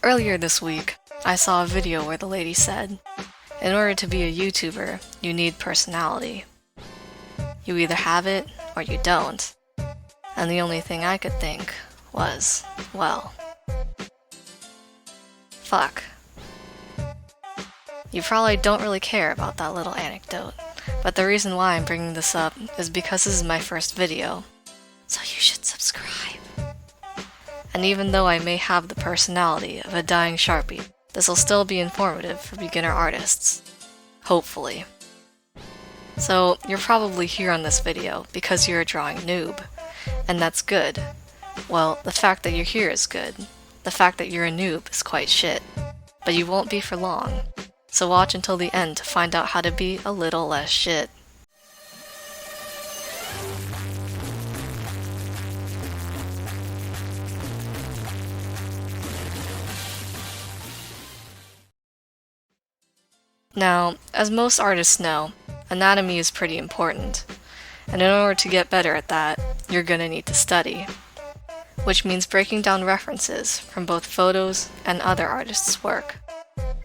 Earlier this week, I saw a video where the lady said, in order to be a YouTuber, you need personality. You either have it or you don't. And the only thing I could think was, well, fuck. You probably don't really care about that little anecdote, but the reason why I'm bringing this up is because this is my first video, so you should subscribe. And even though I may have the personality of a dying Sharpie, this will still be informative for beginner artists. Hopefully. So, you're probably here on this video because you're a drawing noob. And that's good. Well, the fact that you're here is good. The fact that you're a noob is quite shit. But you won't be for long. So watch until the end to find out how to be a little less shit. Now, as most artists know, anatomy is pretty important, and in order to get better at that, you're gonna need to study. Which means breaking down references from both photos and other artists' work.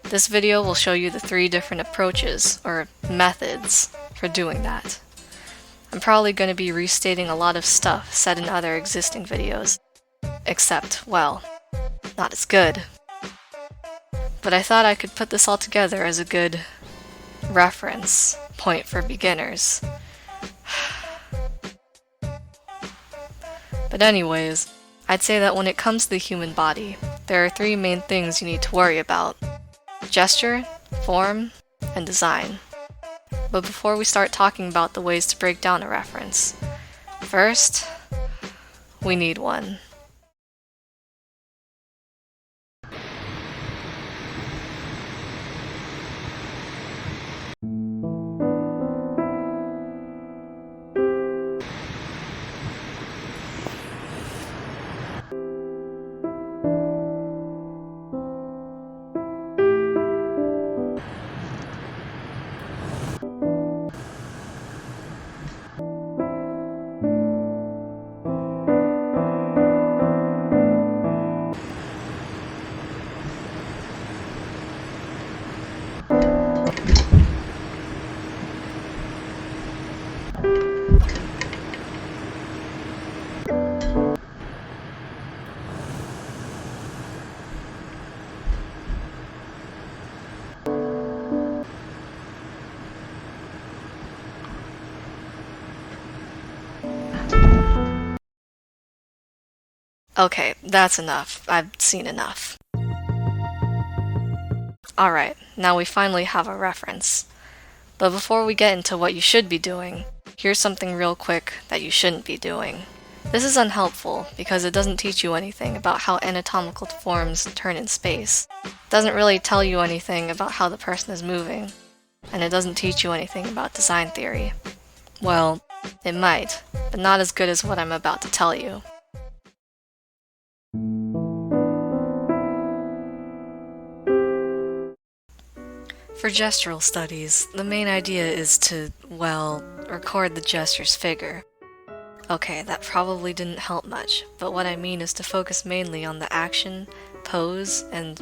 This video will show you the 3 different approaches, or methods, for doing that. I'm probably gonna be restating a lot of stuff said in other existing videos, except, well, not as good. But I thought I could put this all together as a good reference point for beginners. But anyways, I'd say that when it comes to the human body, there are 3 main things you need to worry about: gesture, form, and design. But before we start talking about the ways to break down a reference, first, we need one. Okay, that's enough. I've seen enough. Alright, now we finally have a reference. But before we get into what you should be doing, here's something real quick that you shouldn't be doing. This is unhelpful because it doesn't teach you anything about how anatomical forms turn in space. It doesn't really tell you anything about how the person is moving. And it doesn't teach you anything about design theory. Well, it might, but not as good as what I'm about to tell you. For gestural studies, the main idea is to, well, record the gesture's figure. Okay, that probably didn't help much, but what I mean is to focus mainly on the action, pose, and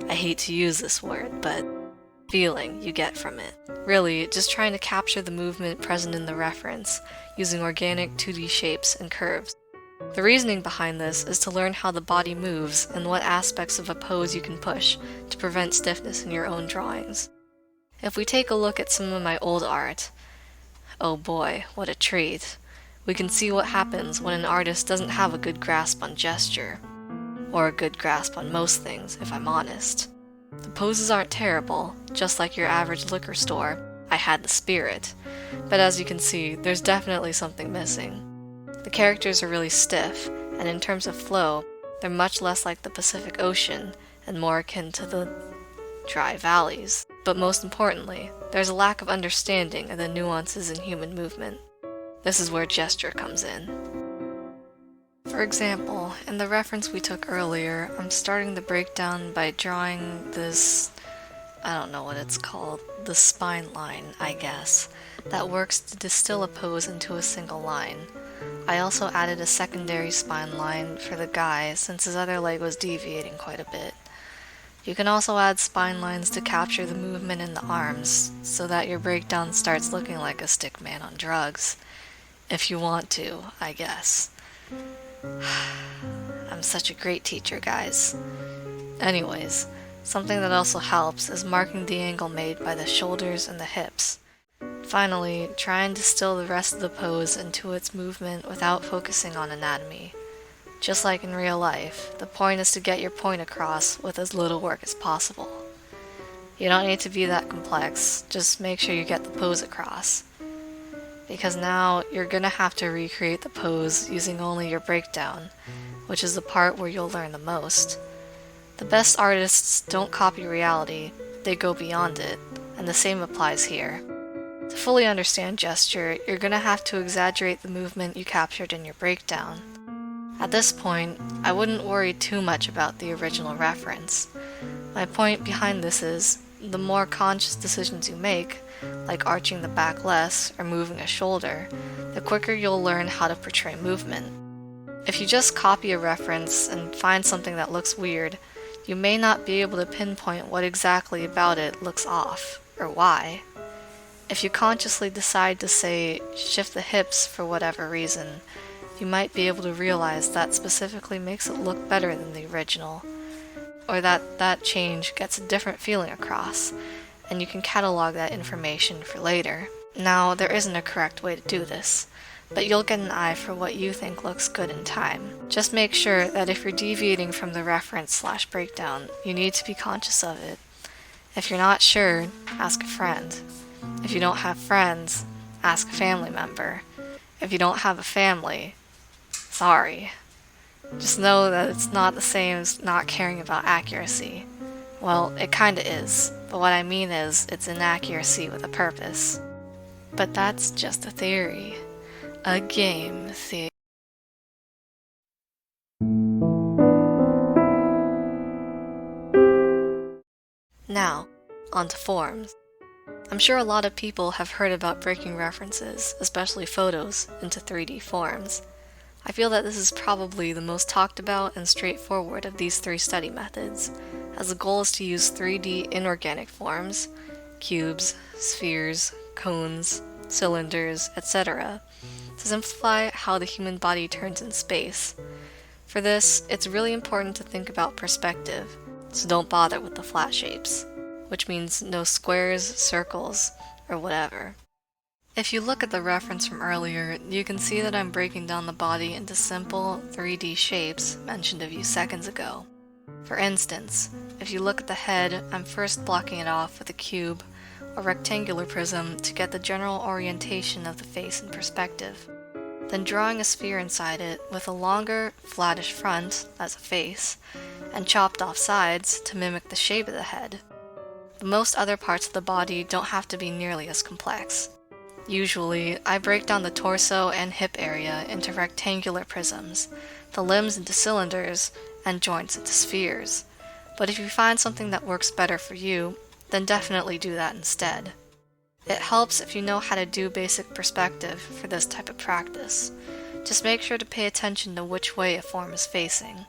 I hate to use this word, but feeling you get from it. Really, just trying to capture the movement present in the reference, using organic 2D shapes and curves. The reasoning behind this is to learn how the body moves and what aspects of a pose you can push to prevent stiffness in your own drawings. If we take a look at some of my old art, oh boy, what a treat. We can see what happens when an artist doesn't have a good grasp on gesture. Or a good grasp on most things, if I'm honest. The poses aren't terrible, just like your average liquor store. I had the spirit. But as you can see, there's definitely something missing. The characters are really stiff, and in terms of flow, they're much less like the Pacific Ocean and more akin to the dry valleys. But most importantly, there's a lack of understanding of the nuances in human movement. This is where gesture comes in. For example, in the reference we took earlier, I'm starting the breakdown by drawing this, I don't know what it's called, the spine line, I guess, that works to distill a pose into a single line. I also added a secondary spine line for the guy since his other leg was deviating quite a bit. You can also add spine lines to capture the movement in the arms, so that your breakdown starts looking like a stick man on drugs. If you want to, I guess. I'm such a great teacher, guys. Anyways, something that also helps is marking the angle made by the shoulders and the hips. Finally, try and distill the rest of the pose into its movement without focusing on anatomy. Just like in real life, the point is to get your point across with as little work as possible. You don't need to be that complex, just make sure you get the pose across. Because now you're gonna have to recreate the pose using only your breakdown, which is the part where you'll learn the most. The best artists don't copy reality, they go beyond it, and the same applies here. To fully understand gesture, you're gonna have to exaggerate the movement you captured in your breakdown. At this point, I wouldn't worry too much about the original reference. My point behind this is, the more conscious decisions you make, like arching the back less or moving a shoulder, the quicker you'll learn how to portray movement. If you just copy a reference and find something that looks weird, you may not be able to pinpoint what exactly about it looks off, or why. If you consciously decide to say, shift the hips for whatever reason, you might be able to realize that specifically makes it look better than the original, or that change gets a different feeling across, and you can catalog that information for later. Now, there isn't a correct way to do this, but you'll get an eye for what you think looks good in time. Just make sure that if you're deviating from the reference/breakdown, you need to be conscious of it. If you're not sure, ask a friend. If you don't have friends, ask a family member. If you don't have a family, sorry. Just know that it's not the same as not caring about accuracy. Well, it kinda is, but what I mean is it's inaccuracy with a purpose. But that's just a theory. A game theory. Now, on to forms. I'm sure a lot of people have heard about breaking references, especially photos, into 3D forms. I feel that this is probably the most talked about and straightforward of these three study methods, as the goal is to use 3D inorganic forms, cubes, spheres, cones, cylinders, etc., to simplify how the human body turns in space. For this, it's really important to think about perspective, so don't bother with the flat shapes, which means no squares, circles, or whatever. If you look at the reference from earlier, you can see that I'm breaking down the body into simple 3D shapes mentioned a few seconds ago. For instance, if you look at the head, I'm first blocking it off with a cube or rectangular prism to get the general orientation of the face in perspective, then drawing a sphere inside it with a longer, flattish front as a face, and chopped off sides to mimic the shape of the head. Most other parts of the body don't have to be nearly as complex. Usually, I break down the torso and hip area into rectangular prisms, the limbs into cylinders, and joints into spheres. But if you find something that works better for you, then definitely do that instead. It helps if you know how to do basic perspective for this type of practice. Just make sure to pay attention to which way a form is facing.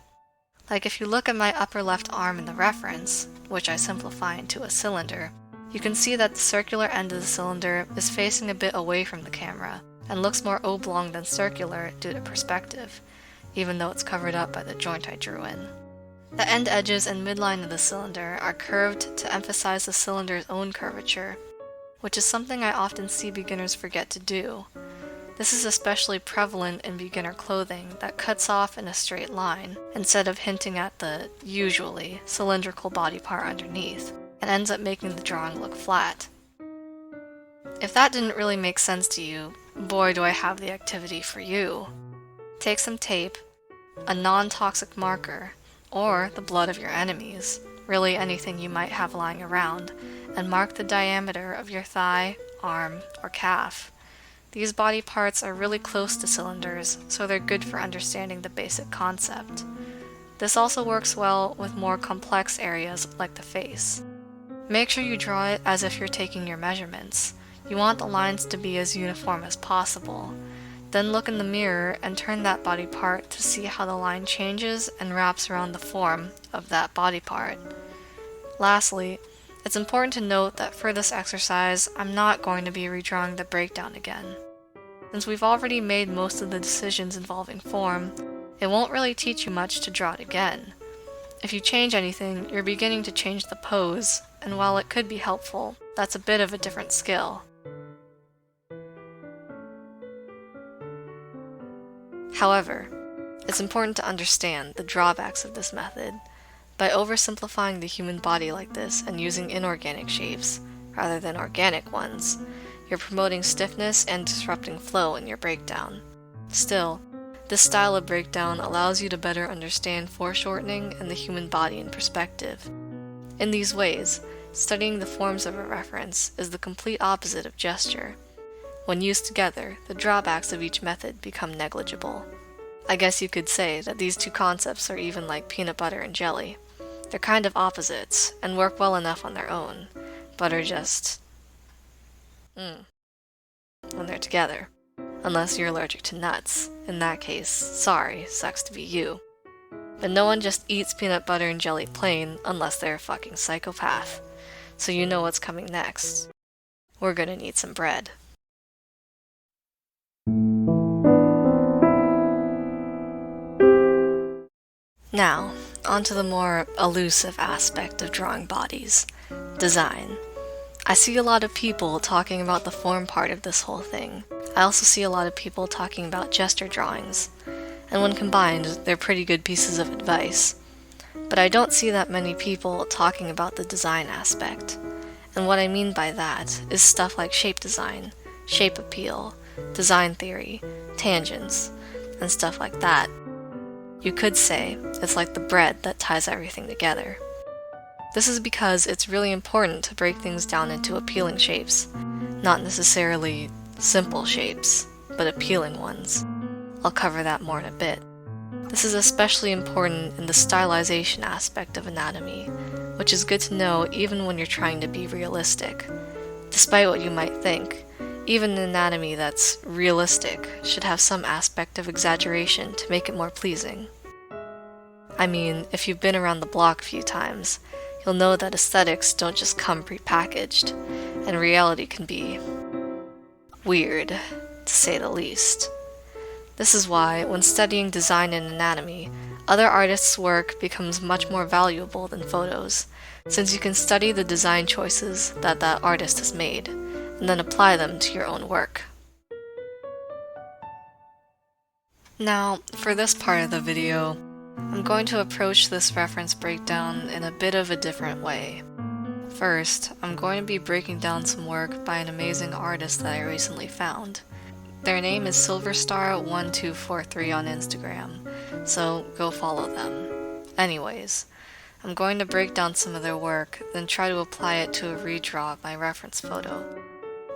Like if you look at my upper left arm in the reference, which I simplify into a cylinder, you can see that the circular end of the cylinder is facing a bit away from the camera, and looks more oblong than circular due to perspective, even though it's covered up by the joint I drew in. The end edges and midline of the cylinder are curved to emphasize the cylinder's own curvature, which is something I often see beginners forget to do. This is especially prevalent in beginner clothing that cuts off in a straight line, instead of hinting at the, usually, cylindrical body part underneath, and ends up making the drawing look flat. If that didn't really make sense to you, boy do I have the activity for you. Take some tape, a non-toxic marker, or the blood of your enemies, really anything you might have lying around, and mark the diameter of your thigh, arm, or calf. These body parts are really close to cylinders, so they're good for understanding the basic concept. This also works well with more complex areas like the face. Make sure you draw it as if you're taking your measurements. You want the lines to be as uniform as possible. Then look in the mirror and turn that body part to see how the line changes and wraps around the form of that body part. Lastly, it's important to note that for this exercise, I'm not going to be redrawing the breakdown again. Since we've already made most of the decisions involving form, it won't really teach you much to draw it again. If you change anything, you're beginning to change the pose, and while it could be helpful, that's a bit of a different skill. However, it's important to understand the drawbacks of this method. By oversimplifying the human body like this and using inorganic shapes, rather than organic ones, you're promoting stiffness and disrupting flow in your breakdown. Still, this style of breakdown allows you to better understand foreshortening and the human body in perspective. In these ways, studying the forms of a reference is the complete opposite of gesture. When used together, the drawbacks of each method become negligible. I guess you could say that these two concepts are even like peanut butter and jelly. They're kind of opposites, and work well enough on their own, but are just when they're together. Unless you're allergic to nuts. In that case, sorry, sucks to be you. But no one just eats peanut butter and jelly plain unless they're a fucking psychopath. So you know what's coming next. We're gonna need some bread. Now, onto the more elusive aspect of drawing bodies, design. I see a lot of people talking about the form part of this whole thing. I also see a lot of people talking about gesture drawings, and when combined, they're pretty good pieces of advice. But I don't see that many people talking about the design aspect. And what I mean by that is stuff like shape design, shape appeal, design theory, tangents, and stuff like that. You could say it's like the bread that ties everything together. This is because it's really important to break things down into appealing shapes, not necessarily simple shapes, but appealing ones. I'll cover that more in a bit. This is especially important in the stylization aspect of anatomy, which is good to know even when you're trying to be realistic. Despite what you might think, even an anatomy that's realistic should have some aspect of exaggeration to make it more pleasing. I mean, if you've been around the block a few times, you'll know that aesthetics don't just come pre-packaged, and reality can be weird, to say the least. This is why, when studying design and anatomy, other artists' work becomes much more valuable than photos, since you can study the design choices that that artist has made, and then apply them to your own work. Now, for this part of the video, I'm going to approach this reference breakdown in a bit of a different way. First, I'm going to be breaking down some work by an amazing artist that I recently found. Their name is Silverstar1243 on Instagram, so go follow them. Anyways, I'm going to break down some of their work, then try to apply it to a redraw of my reference photo.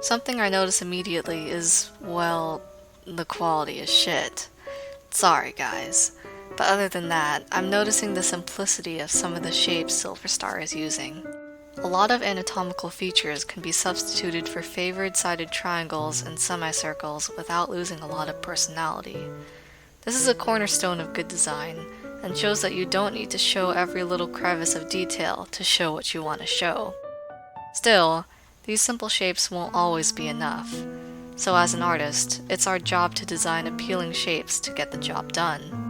Something I notice immediately is, well, the quality is shit. Sorry guys. But other than that, I'm noticing the simplicity of some of the shapes Silverstar is using. A lot of anatomical features can be substituted for favored sided triangles and semicircles without losing a lot of personality. This is a cornerstone of good design, and shows that you don't need to show every little crevice of detail to show what you want to show. Still, these simple shapes won't always be enough. So as an artist, it's our job to design appealing shapes to get the job done.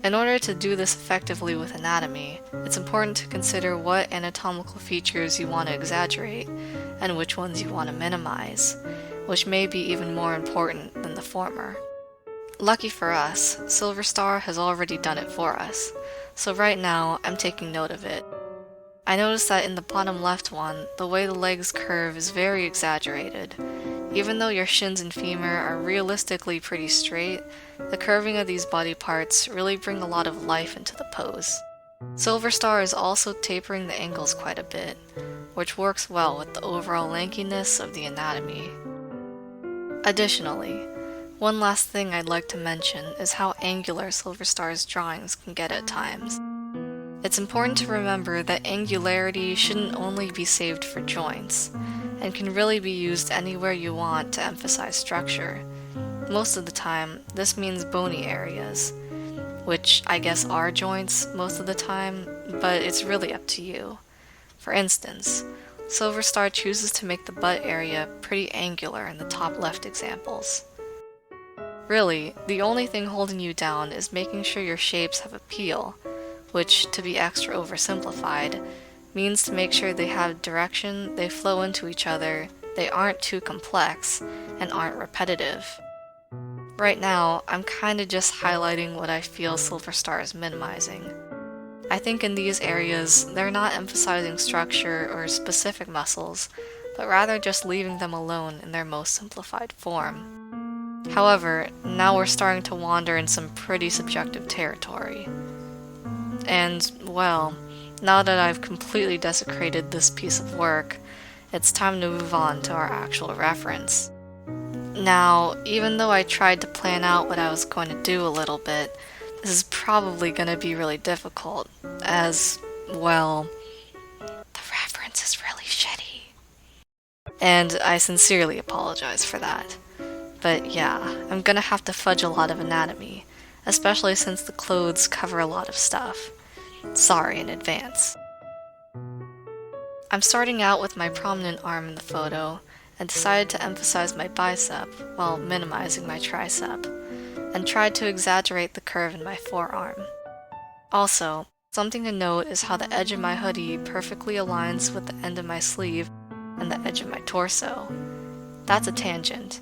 In order to do this effectively with anatomy, it's important to consider what anatomical features you want to exaggerate and which ones you want to minimize, which may be even more important than the former. Lucky for us, Silverstar has already done it for us, so right now I'm taking note of it. I noticed that in the bottom left one, the way the legs curve is very exaggerated. Even though your shins and femur are realistically pretty straight, the curving of these body parts really bring a lot of life into the pose. Silverstar is also tapering the angles quite a bit, which works well with the overall lankiness of the anatomy. Additionally, one last thing I'd like to mention is how angular Silverstar's drawings can get at times. It's important to remember that angularity shouldn't only be saved for joints, and can really be used anywhere you want to emphasize structure. Most of the time, this means bony areas, which I guess are joints most of the time, but it's really up to you. For instance, Silver Star chooses to make the butt area pretty angular in the top left examples. Really, the only thing holding you down is making sure your shapes have appeal, which, to be extra oversimplified, means to make sure they have direction, they flow into each other, they aren't too complex, and aren't repetitive. Right now, I'm kinda just highlighting what I feel Silver Star is minimizing. I think in these areas, they're not emphasizing structure or specific muscles, but rather just leaving them alone in their most simplified form. However, now we're starting to wander in some pretty subjective territory. And, well, now that I've completely desecrated this piece of work, it's time to move on to our actual reference. Now, even though I tried to plan out what I was going to do a little bit, this is probably going to be really difficult, as, well, the reference is really shitty. And I sincerely apologize for that. But yeah, I'm gonna have to fudge a lot of anatomy, especially since the clothes cover a lot of stuff. Sorry in advance. I'm starting out with my prominent arm in the photo, and decided to emphasize my bicep while minimizing my tricep, and tried to exaggerate the curve in my forearm. Also, something to note is how the edge of my hoodie perfectly aligns with the end of my sleeve and the edge of my torso. That's a tangent,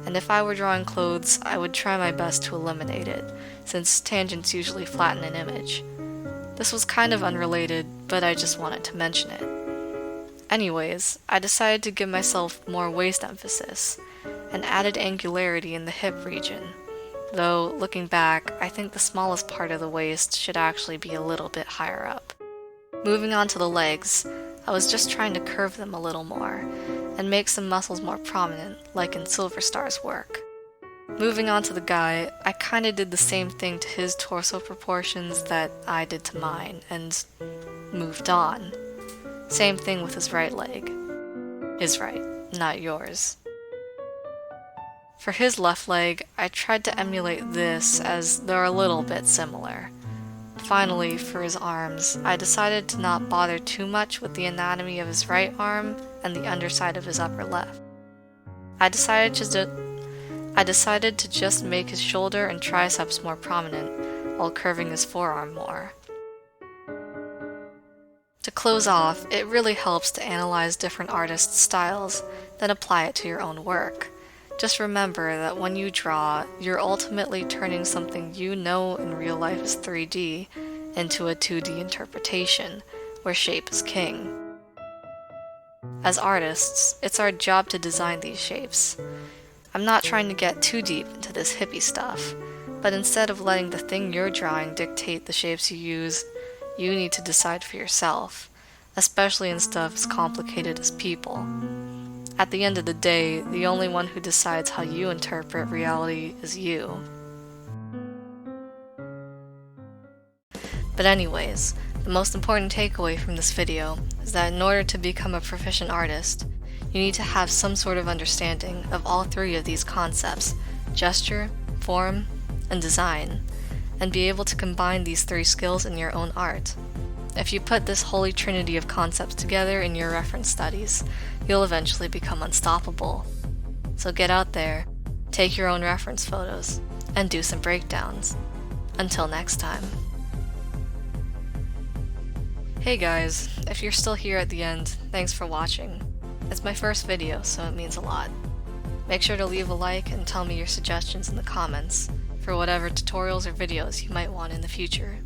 and if I were drawing clothes, I would try my best to eliminate it, since tangents usually flatten an image. This was kind of unrelated, but I just wanted to mention it. Anyways, I decided to give myself more waist emphasis, and added angularity in the hip region, though looking back, I think the smallest part of the waist should actually be a little bit higher up. Moving on to the legs, I was just trying to curve them a little more, and make some muscles more prominent, like in Silver Star's work. Moving on to the guy, I kinda did the same thing to his torso proportions that I did to mine, and moved on. Same thing with his right leg. His right, not yours. For his left leg, I tried to emulate this as they're a little bit similar. Finally, for his arms, I decided to not bother too much with the anatomy of his right arm and the underside of his upper left. I decided to just make his shoulder and triceps more prominent, while curving his forearm more. To close off, it really helps to analyze different artists' styles, then apply it to your own work. Just remember that when you draw, you're ultimately turning something you know in real life is 3D into a 2D interpretation, where shape is king. As artists, it's our job to design these shapes. I'm not trying to get too deep into this hippie stuff, but instead of letting the thing you're drawing dictate the shapes you use, you need to decide for yourself, especially in stuff as complicated as people. At the end of the day, the only one who decides how you interpret reality is you. But anyways, the most important takeaway from this video is that in order to become a proficient artist, you need to have some sort of understanding of all three of these concepts: gesture, form, and design, and be able to combine these three skills in your own art. If you put this holy trinity of concepts together in your reference studies, you'll eventually become unstoppable. So get out there, take your own reference photos, and do some breakdowns. Until next time. Hey guys, if you're still here at the end, thanks for watching. It's my first video, so it means a lot. Make sure to leave a like and tell me your suggestions in the comments for whatever tutorials or videos you might want in the future.